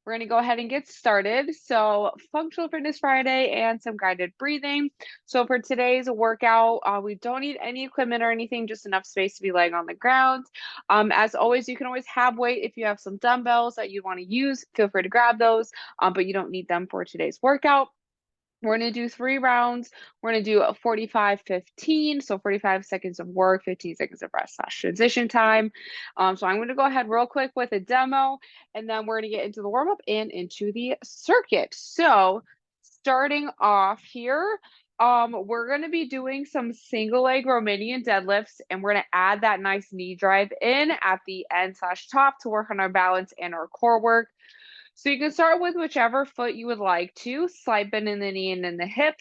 we're going to go ahead and get started. So, Functional Fitness Friday and some guided breathing. So, for today's workout, we don't need any equipment or anything, just enough space to be laying on the ground. As always, you can always have weight if you have some dumbbells that you want to use. Feel free to grab those, but you don't need them for today's workout. We're going to do 3 rounds. We're going to do a 45-15, so 45 seconds of work, 15 seconds of rest / transition time. So I'm going to go ahead real quick with a demo, and then we're going to get into the warm-up and into the circuit. So starting off here, we're going to be doing some single leg Romanian deadlifts, and we're going to add that nice knee drive in at the end / top to work on our balance and our core work. So you can start with whichever foot you would like to, slight bend in the knee and in the hip.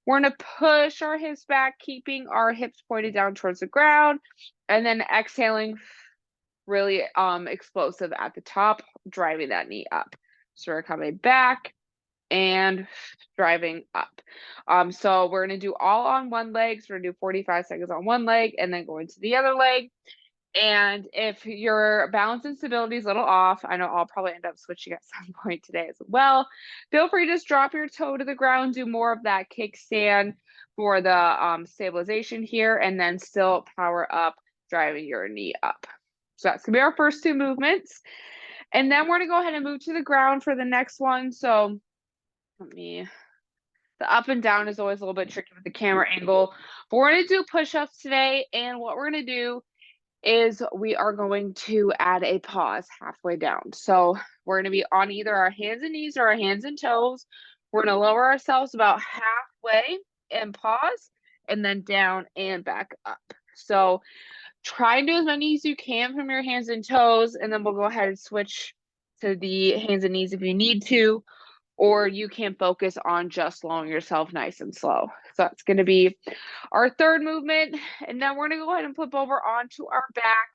We're going to push our hips back, keeping our hips pointed down towards the ground, and then exhaling really explosive at the top, driving that knee up. So we're coming back and driving up. So we're going to do all on one leg. So we're going to do 45 seconds on one leg and then go into the other leg. And if your balance and stability is a little off, I know I'll probably end up switching at some point today as well. Feel free to just drop your toe to the ground, do more of that kickstand for the stabilization here, and then still power up, driving your knee up. So that's going to be our first 2 movements. And then we're going to go ahead and move to the ground for the next one. So the up and down is always a little bit tricky with the camera angle. But we're going to do push-ups today, and what we're going to do is we are going to add a pause halfway down. So we're going to be on either our hands and knees or our hands and toes. We're going to lower ourselves about halfway and pause, and then down and back up. So try and do as many as you can from your hands and toes, and then we'll go ahead and switch to the hands and knees if you need to, or you can focus on just slowing yourself nice and slow. So that's going to be our 3rd movement. And then we're going to go ahead and flip over onto our back.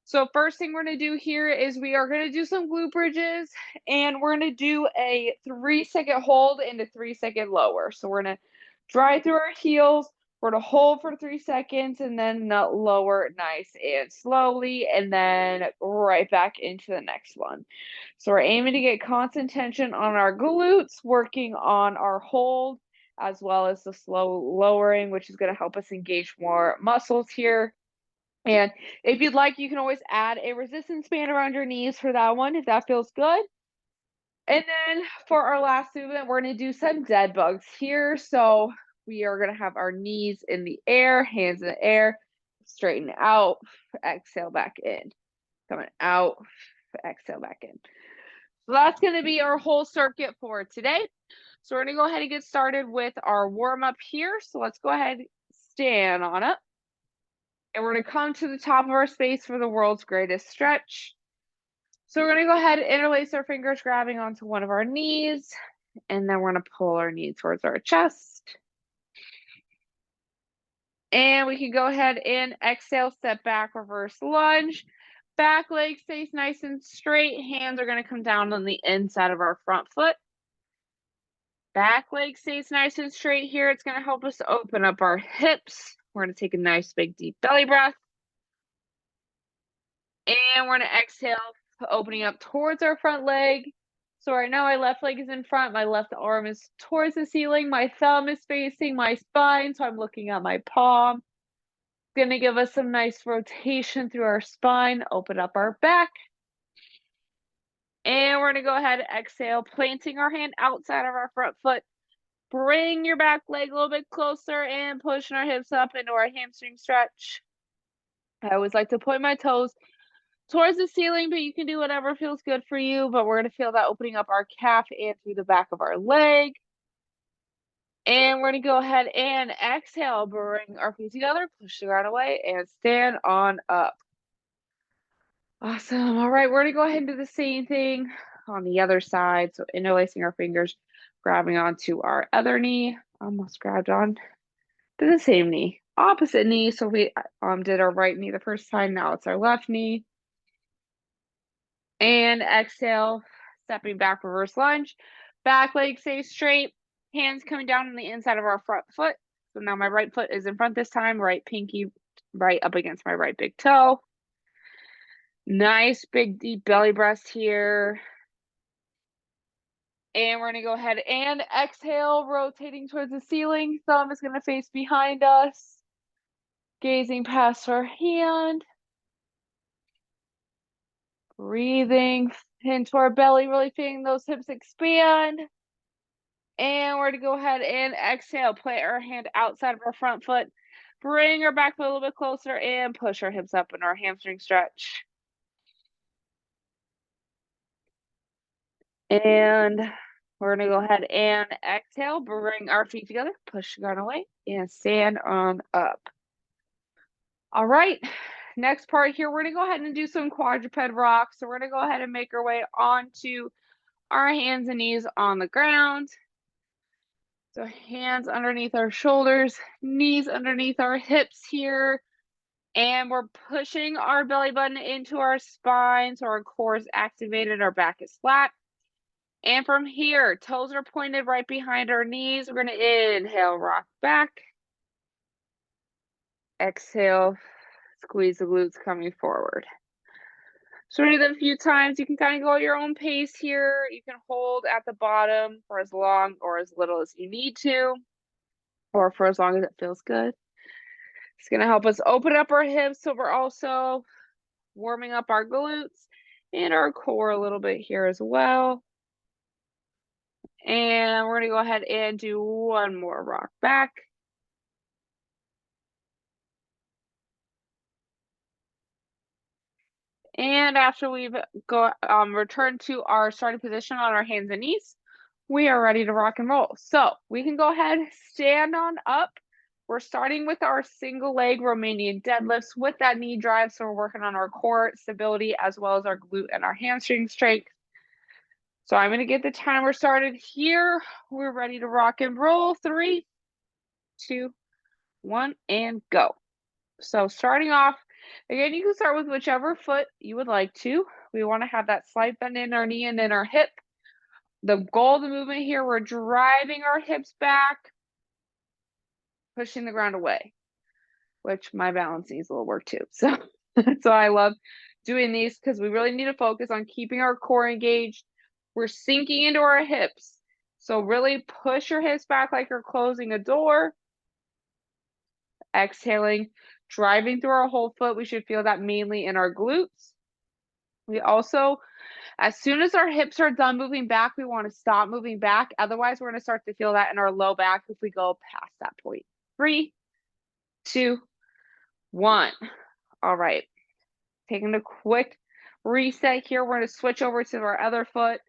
So first thing we're going to do here is we are going to do some glute bridges, and we're going to do a 3-second hold and a 3-second lower. So we're going to drive through our heels. We're going to hold for 3 seconds and then lower nice and slowly, and then right back into the next one. So we're aiming to get constant tension on our glutes, working on our hold, as well as the slow lowering, which is going to help us engage more muscles here. And if you'd like, you can always add a resistance band around your knees for that one, if that feels good. And then for our last movement, we're going to do some dead bugs here. So we are going to have our knees in the air, hands in the air, straighten out, exhale back in, coming out, exhale back in. So that's going to be our whole circuit for today. So we're going to go ahead and get started with our warm up here. So let's go ahead, stand on up. And we're going to come to the top of our space for the world's greatest stretch. So we're going to go ahead and interlace our fingers, grabbing onto one of our knees. And then we're going to pull our knee towards our chest. And we can go ahead and exhale, step back, reverse lunge. Back leg stays nice and straight. Hands are going to come down on the inside of our front foot. Back leg stays nice and straight here. It's going to help us open up our hips. We're going to take a nice big deep belly breath. And we're going to exhale, opening up towards our front leg. So right now my left leg is in front. My left arm is towards the ceiling. My thumb is facing my spine, so I'm looking at my palm. Going to give us some nice rotation through our spine. Open up our back. And we're going to go ahead and exhale, planting our hand outside of our front foot. Bring your back leg a little bit closer and pushing our hips up into our hamstring stretch. I always like to point my toes towards the ceiling, but you can do whatever feels good for you. But we're going to feel that opening up our calf and through the back of our leg. And we're going to go ahead and exhale, bring our feet together, push the ground away, and stand on up. Awesome. All right, we're going to go ahead and do the same thing on the other side. So interlacing our fingers, grabbing onto our other knee, almost grabbed on to the same knee, opposite knee. So we did our right knee the first time. Now it's our left knee. And exhale, stepping back, reverse lunge. Back leg stays straight. Hands coming down on the inside of our front foot. So now my right foot is in front this time. Right pinky right up against my right big toe. Nice big deep belly breath here. And we're gonna go ahead and exhale, rotating towards the ceiling. Thumb is gonna face behind us, gazing past our hand. Breathing into our belly, really feeling those hips expand. And we're gonna go ahead and exhale, plant our hand outside of our front foot, bring our back foot a little bit closer and push our hips up in our hamstring stretch. And we're gonna go ahead and exhale, bring our feet together, push the ground away, and stand on up. All right, next part here, we're gonna go ahead and do some quadruped rocks. So we're gonna go ahead and make our way onto our hands and knees on the ground. So hands underneath our shoulders, knees underneath our hips here. And we're pushing our belly button into our spine so our core is activated, our back is flat. And from here, toes are pointed right behind our knees. We're going to inhale, rock back. Exhale, squeeze the glutes coming forward. So we're going to do that a few times. You can kind of go at your own pace here. You can hold at the bottom for as long or as little as you need to, or for as long as it feels good. It's going to help us open up our hips, so we're also warming up our glutes and our core a little bit here as well. And we're going to go ahead and do one more rock back. And after we've returned to our starting position on our hands and knees, we are ready to rock and roll. So we can go ahead, stand on up. We're starting with our single leg Romanian deadlifts with that knee drive. So we're working on our core stability as well as our glute and our hamstring strength. So I'm going to get the timer started here. We're ready to rock and roll. 3, 2, 1, and go. So starting off, again, you can start with whichever foot you would like to. We want to have that slight bend in our knee and in our hip. The goal of the movement here, we're driving our hips back, pushing the ground away, which my balance needs a little work too. So that's why I love doing these, because we really need to focus on keeping our core engaged. We're sinking into our hips. So really push your hips back like you're closing a door. Exhaling, driving through our whole foot. We should feel that mainly in our glutes. We also, as soon as our hips are done moving back, we want to stop moving back. Otherwise, we're going to start to feel that in our low back if we go past that point. 3, 2, 1. All right. Taking a quick reset here. We're going to switch over to our other foot.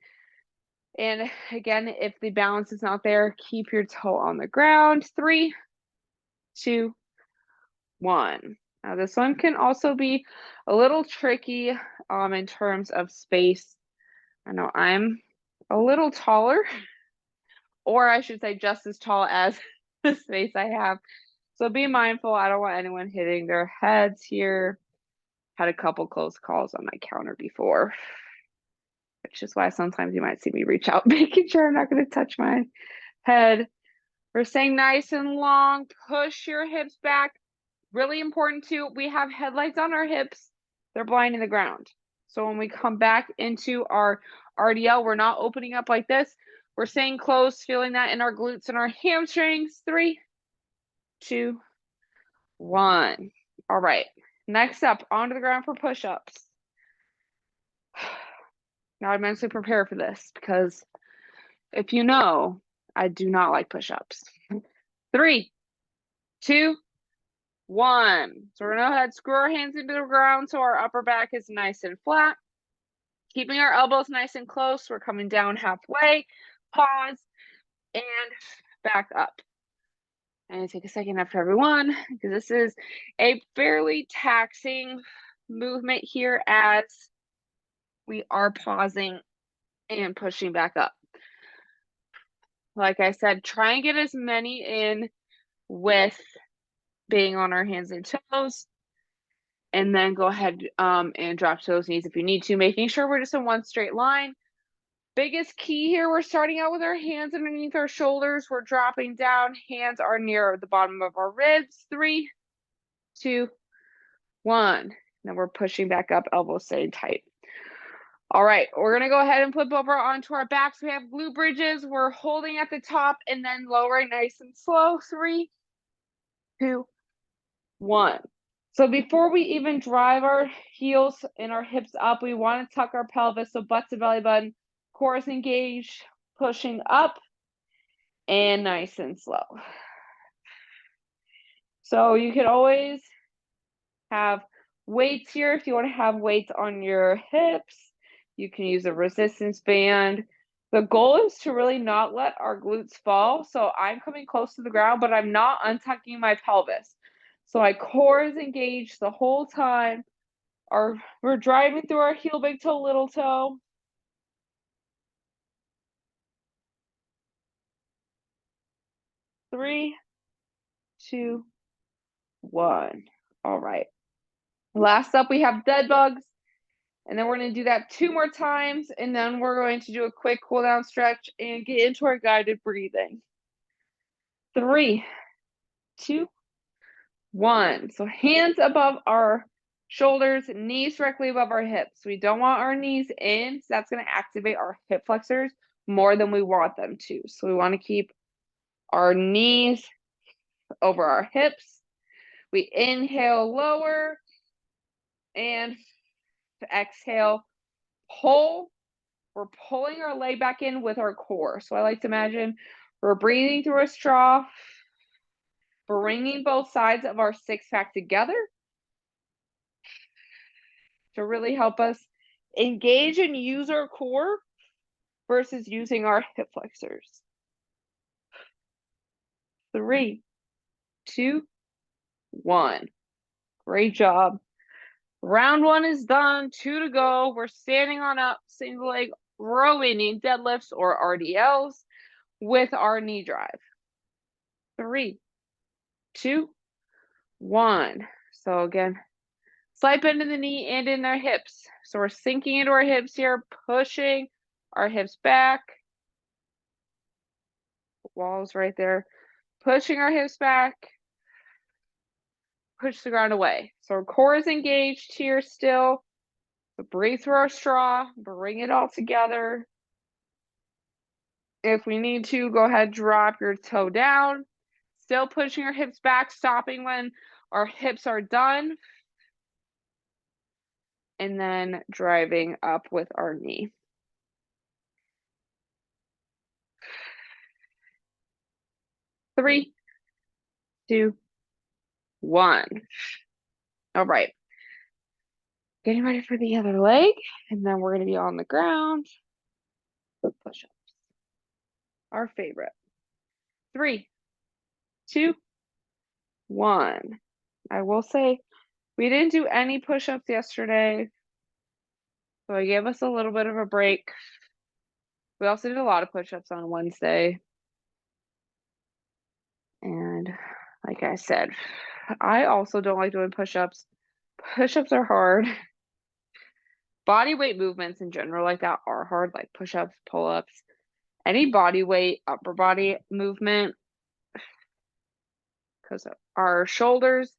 And again, if the balance is not there, keep your toe on the ground. 3, 2, 1. Now this one can also be a little tricky in terms of space. I know I'm a little taller, or I should say just as tall as the space I have. So be mindful. I don't want anyone hitting their heads here. Had a couple close calls on my counter before, which is why sometimes you might see me reach out, making sure I'm not going to touch my head. We're staying nice and long. Push your hips back. Really important too, we have headlights on our hips. They're blinding the ground. So when we come back into our RDL, we're not opening up like this. We're staying close, feeling that in our glutes and our hamstrings. 3, 2, 1. All right. Next up, onto the ground for push-ups. Now I mentally prepare for this, because if you know, I do not like push-ups. 3, 2, 1. So we're going to go ahead, screw our hands into the ground so our upper back is nice and flat. Keeping our elbows nice and close. We're coming down halfway. Pause and back up. And take a second after everyone, because this is a fairly taxing movement here as we are pausing and pushing back up. Like I said, try and get as many in with being on our hands and toes. And then go ahead and drop to those knees if you need to, making sure we're just in one straight line. Biggest key here, we're starting out with our hands underneath our shoulders. We're dropping down. Hands are near the bottom of our ribs. 3, 2, 1. Then we're pushing back up, elbows staying tight. All right, we're gonna go ahead and flip over onto our backs. We have glute bridges. We're holding at the top and then lowering nice and slow. 3, 2, 1. So before we even drive our heels and our hips up, we want to tuck our pelvis. So butt to belly button, core is engaged, pushing up and nice and slow. So you can always have weights here if you want to have weights on your hips. You can use a resistance band. The goal is to really not let our glutes fall. So I'm coming close to the ground, but I'm not untucking my pelvis. So my core is engaged the whole time. We're driving through our heel, big toe, little toe. 3, 2, 1. All right. Last up, we have dead bugs. And then we're going to do that 2 more times. And then we're going to do a quick cool down stretch and get into our guided breathing. 3, 2, 1. So hands above our shoulders, knees directly above our hips. We don't want our knees in, so that's going to activate our hip flexors more than we want them to. So we want to keep our knees over our hips. We inhale, lower, and exhale, pull. We're pulling our leg back in with our core. So I like to imagine we're breathing through a straw, bringing both sides of our six-pack together to really help us engage and use our core versus using our hip flexors. 3, 2, 1. Great job. Round 1 is done. 2 to go. We're standing on up, single leg rowing in deadlifts or RDLs with our knee drive. 3, 2, 1. So again, slight bend in the knee and in our hips. So we're sinking into our hips here, pushing our hips back. Walls right there. Pushing our hips back. Push the ground away. So our core is engaged here still. So breathe through our straw. Bring it all together. If we need to, go ahead, drop your toe down. Still pushing our hips back, stopping when our hips are done. And then driving up with our knee. 3, 2, 1. All right. Getting ready for the other leg. And then we're going to be on the ground. Push-ups. Our favorite. 3, 2, 1. I will say we didn't do any push-ups yesterday. So I gave us a little bit of a break. We also did a lot of push-ups on Wednesday. And like I said, I also don't like doing push-ups. Push-ups are hard. Body weight movements in general like that are hard, like push-ups, pull-ups. Any body weight, upper body movement, because our shoulders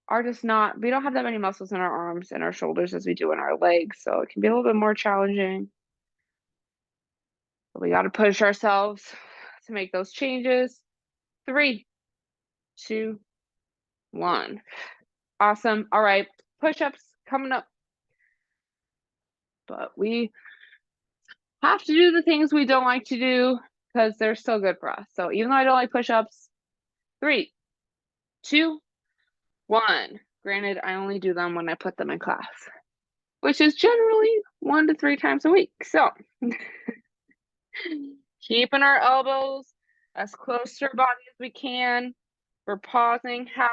are just not, we don't have that many muscles in our arms and our shoulders as we do in our legs. So it can be a little bit more challenging. But we got to push ourselves to make those changes. 3, 2, 1. Awesome. All right. Push-ups coming up. But we have to do the things we don't like to do because they're still good for us. So even though I don't like push-ups, 3, 2, 1. Granted, I only do them when I put them in class, which is generally 1 to 3 times a week. So keeping our elbows as close to our body as we can. We're pausing halfway.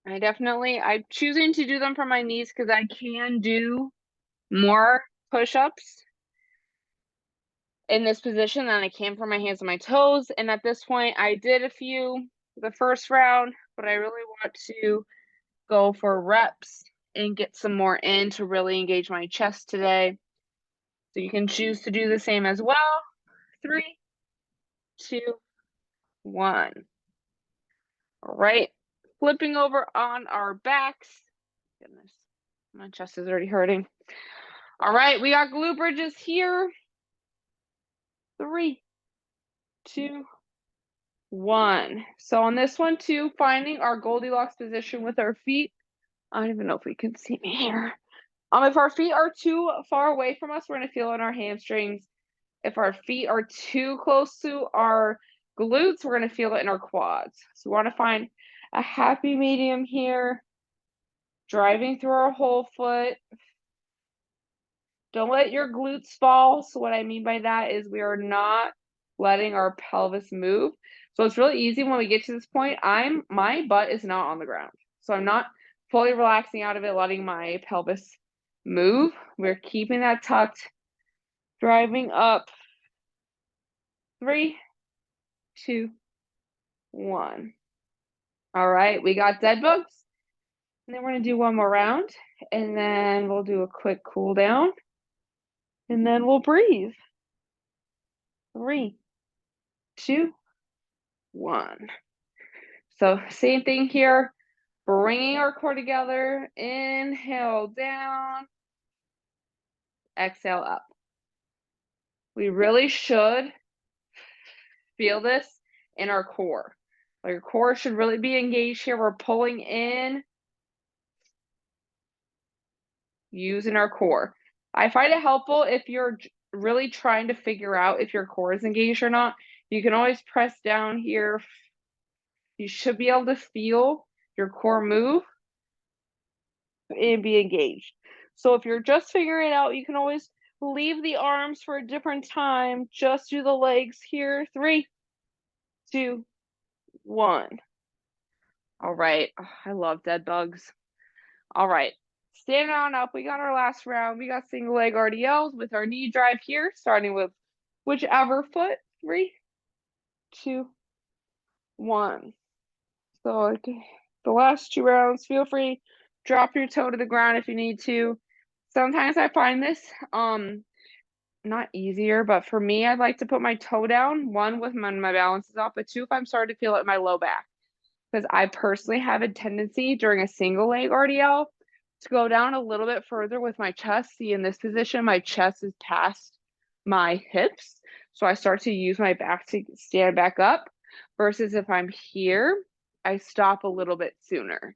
I'm choosing to do them for my knees because I can do more push-ups in this position than I can for my hands and my toes. And at this point, I did a few the first round, but I really want to go for reps and get some more in to really engage my chest today. So you can choose to do the same as well. 3, 2, 1. All right, flipping over on our backs. Goodness, my chest is already hurting. All right, we got glute bridges here. 3, 2, 1. So on this one too, finding our Goldilocks position with our feet. I don't even know if we can see me here. If our feet are too far away from us, we're gonna feel it in our hamstrings. If our feet are too close to our glutes, we're gonna feel it in our quads. So we wanna find a happy medium here, driving through our whole foot. Don't let your glutes fall. So what I mean by that is we are not letting our pelvis move. So it's really easy when we get to this point. My butt is not on the ground. So I'm not fully relaxing out of it, letting my pelvis move. We're keeping that tucked, driving up. 3, 2, 1. All right, we got dead bugs. And then we're gonna do one more round, and then we'll do a quick cool down, and then we'll breathe. 3, 2, 1. So same thing here, bringing our core together, inhale down, exhale up. We really should feel this in our core. Our core should really be engaged here. We're pulling in, using our core. I find it helpful if you're really trying to figure out if your core is engaged or not. You can always press down here. You should be able to feel your core move and be engaged. So if you're just figuring it out, you can always leave the arms for a different time. Just do the legs here. 3, 2, 1. All right. Oh, I love dead bugs. All right. Standing on up, we got our last round. We got single leg RDLs with our knee drive here, starting with whichever foot. 3, 2, 1. So the last 2 rounds, feel free, drop your toe to the ground if you need to. Sometimes I find this not easier, but for me, I'd like to put my toe down, 1, with when my balance is off, but 2, if I'm starting to feel it in my low back. Because I personally have a tendency during a single leg RDL to go down a little bit further with my chest. See, in this position, my chest is past my hips. So I start to use my back to stand back up, versus if I'm here, I stop a little bit sooner.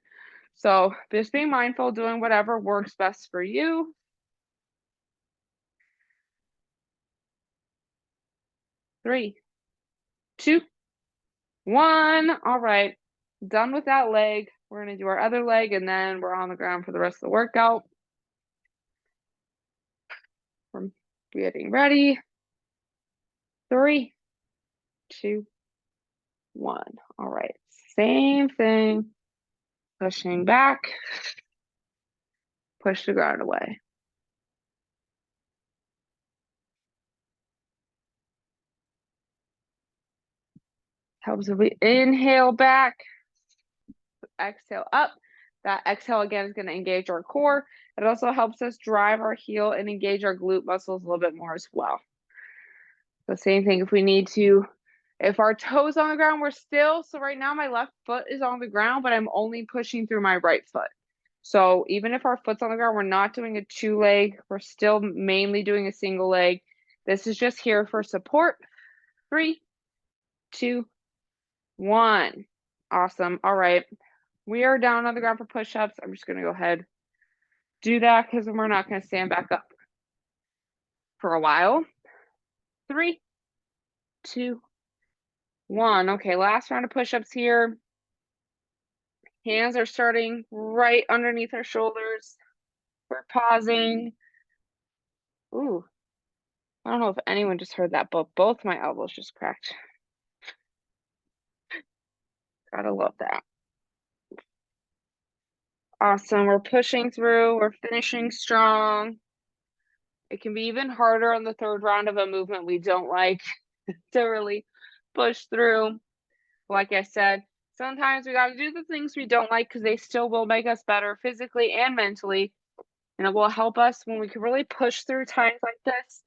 So just being mindful, doing whatever works best for you. 3, 2, 1. All right, done with that leg. We're gonna do our other leg, and then we're on the ground for the rest of the workout. We're getting ready. 3, 2, 1. All right, same thing. Pushing back, push the ground away. Helps if we inhale back, exhale up. That exhale again is going to engage our core. It also helps us drive our heel and engage our glute muscles a little bit more as well. The same thing if we need to, if our toes on the ground, we're still, so right now my left foot is on the ground, but I'm only pushing through my right foot. So even if our foot's on the ground, we're not doing a 2 leg. We're still mainly doing a single leg. This is just here for support. 3, 2, 1. Awesome. All right. We are down on the ground for push-ups. I'm just going to go ahead, do that, because we're not going to stand back up for a while. 3, 2, 1. Okay, last round of push-ups here. Hands are starting right underneath our shoulders. We're pausing. Ooh, I don't know if anyone just heard that, but both my elbows just cracked. Gotta love that. Awesome. We're pushing through. We're finishing strong. It can be even harder on the 3rd round of a movement we don't like to really push through. Like I said, sometimes we got to do the things we don't like because they still will make us better physically and mentally. And it will help us when we can really push through times like this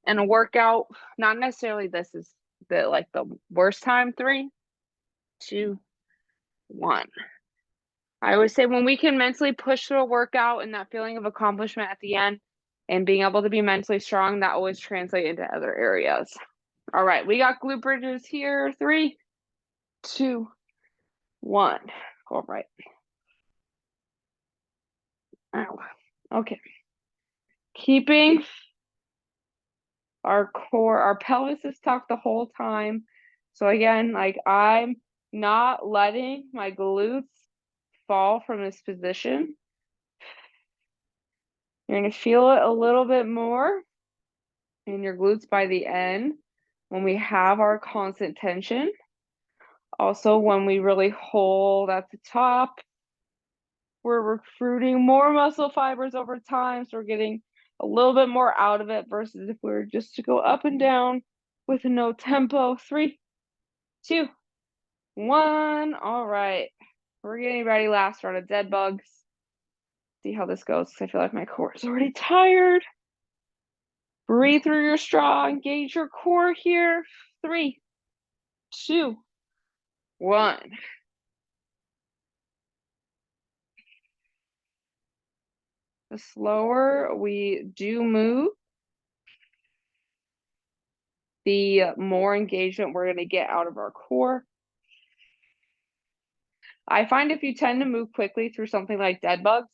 and a workout. Not necessarily this is the worst time. 3, 2, 1. I always say when we can mentally push through a workout and that feeling of accomplishment at the end and being able to be mentally strong, that always translates into other areas. All right, we got glute bridges here. 3, 2, 1. Go right. Ow. Okay. Keeping our core, our pelvis is tucked the whole time. So again, like I'm not letting my glutes fall from this position. You're going to feel it a little bit more in your glutes by the end when we have our constant tension. Also, when we really hold at the top, we're recruiting more muscle fibers over time. So we're getting a little bit more out of it versus if we were just to go up and down with no tempo. 3, 2, 1. All right. We're getting ready. Last round of dead bugs. See how this goes. I feel like my core is already tired. Breathe through your straw. Engage your core here. 3, 2, 1. The slower we do move, the more engagement we're going to get out of our core. I find if you tend to move quickly through something like dead bugs,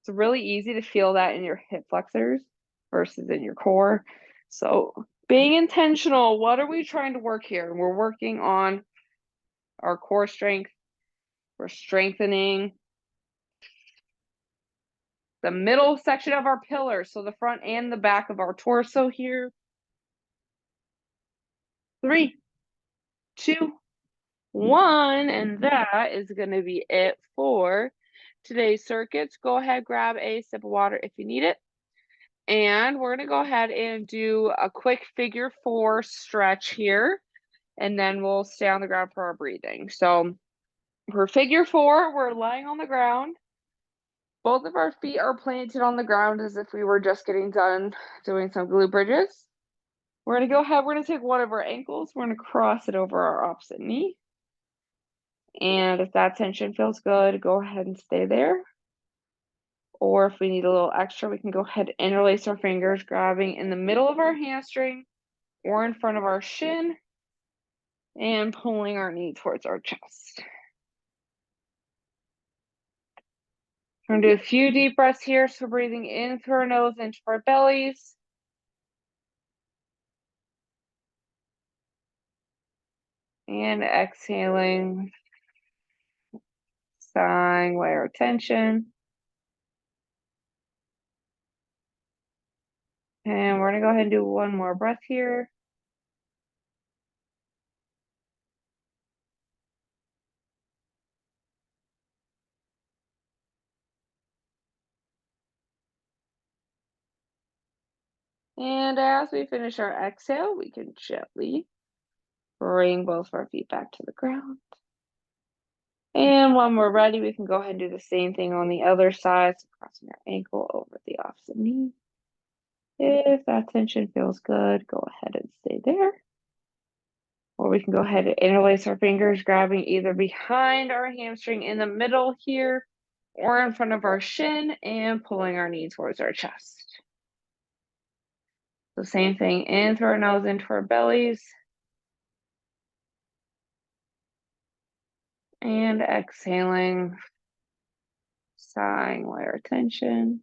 it's really easy to feel that in your hip flexors versus in your core. So being intentional, what are we trying to work here? We're working on our core strength. We're strengthening the middle section of our pillars, so the front and the back of our torso here. 3, 2, 1, and that is going to be it for today's circuits. Go ahead, grab a sip of water if you need it. And we're going to go ahead and do a quick figure 4 stretch here, and then we'll stay on the ground for our breathing. So for figure 4, we're lying on the ground. Both of our feet are planted on the ground as if we were just getting done doing some glute bridges. We're going to go ahead, we're going to take one of our ankles, we're going to cross it over our opposite knee. And if that tension feels good, go ahead and stay there. Or if we need a little extra, we can go ahead and interlace our fingers, grabbing in the middle of our hamstring or in front of our shin and pulling our knee towards our chest. We're going to do a few deep breaths here. So breathing in through our nose, into our bellies. And exhaling, sighing away our tension. And we're going to go ahead and do one more breath here. And as we finish our exhale, we can gently bring both of our feet back to the ground. And when we're ready, we can go ahead and do the same thing on the other side. So crossing our ankle over the opposite knee. If that tension feels good, go ahead and stay there. Or we can go ahead and interlace our fingers, grabbing either behind our hamstring in the middle here or in front of our shin and pulling our knee towards our chest. The same thing, in through our nose, into our bellies. And exhaling, sighing away our tension.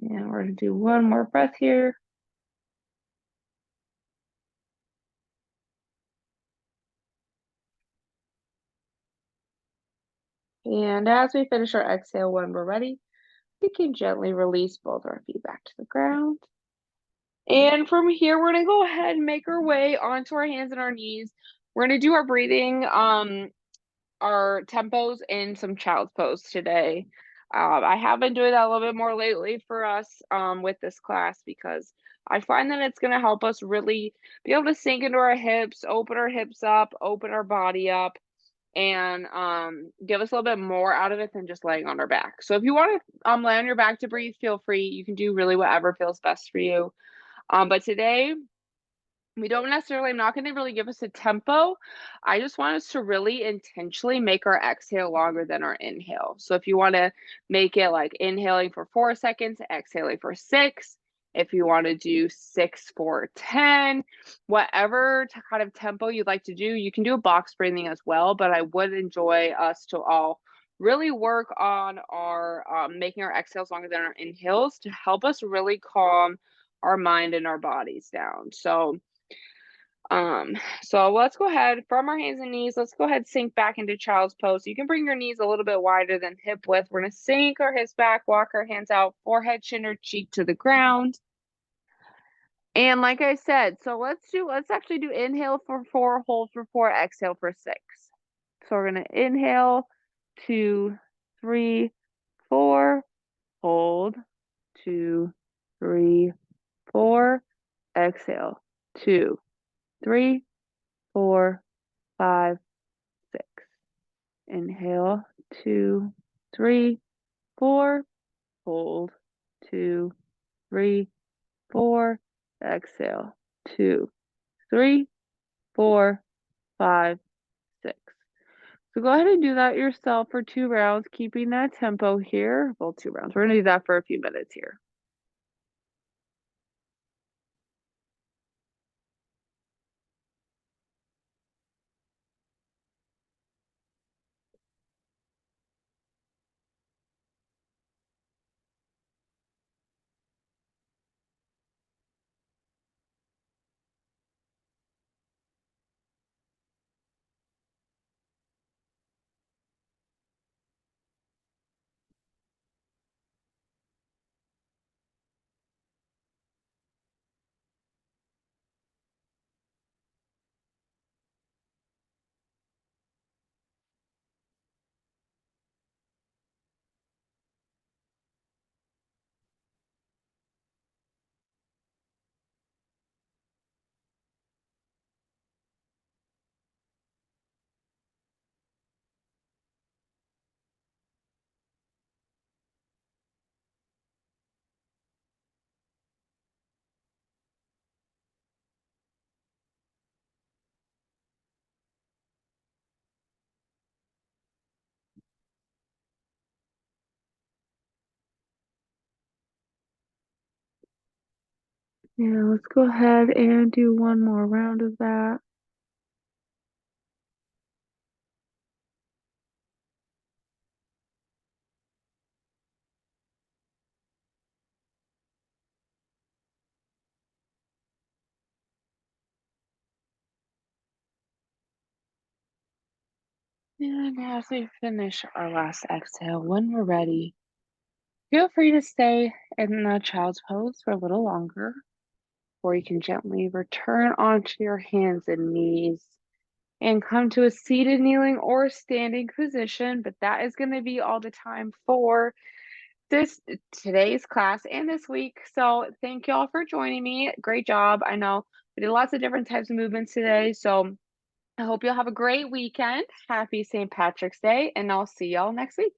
And we're going to do one more breath here. And as we finish our exhale, when we're ready, we can gently release both our feet back to the ground. And from here, we're going to go ahead and make our way onto our hands and our knees. We're going to do our breathing, our tempos in some child's pose today. I have been doing that a little bit more lately for us with this class because I find that it's going to help us really be able to sink into our hips, open our hips up, open our body up. and give us a little bit more out of it than just laying on our back. So if you want to lay on your back to breathe, feel free. You can do really whatever feels best for you. But today we don't necessarily, I'm not going to really give us a tempo. I just want us to really intentionally make our exhale longer than our inhale. So if you want to make it like inhaling for 4 seconds, exhaling for 6, if you want to do 6 for 10, whatever kind of tempo you'd like to do, you can do a box breathing as well. But I would enjoy us to all really work on our making our exhales longer than our inhales to help us really calm our mind and our bodies down. So let's go ahead from our hands and knees. Let's go ahead sink back into child's pose. You can bring your knees a little bit wider than hip width. We're going to sink our hips back, walk our hands out, forehead, chin, or cheek to the ground. And like I said, so let's actually do inhale for 4, hold for 4, exhale for 6. So we're going to inhale 2, 3, 4, hold 2, 3, 4, exhale 2, 3, 4, 5, 6. Inhale 2, 3, 4, hold 2, 3, 4, exhale 2, 3, 4, 5, 6. So go ahead and do that yourself for 2 rounds, keeping that tempo here. Well, 2 rounds. We're going to do that for a few minutes here. Yeah, let's go ahead and do one more round of that. And as we finish our last exhale, when we're ready, feel free to stay in the child's pose for a little longer, or you can gently return onto your hands and knees and come to a seated, kneeling, or standing position. But that is going to be all the time for today's class and this week. So thank you all for joining me. Great job. I know we did lots of different types of movements today. So I hope you'll have a great weekend. Happy St. Patrick's Day, and I'll see y'all next week.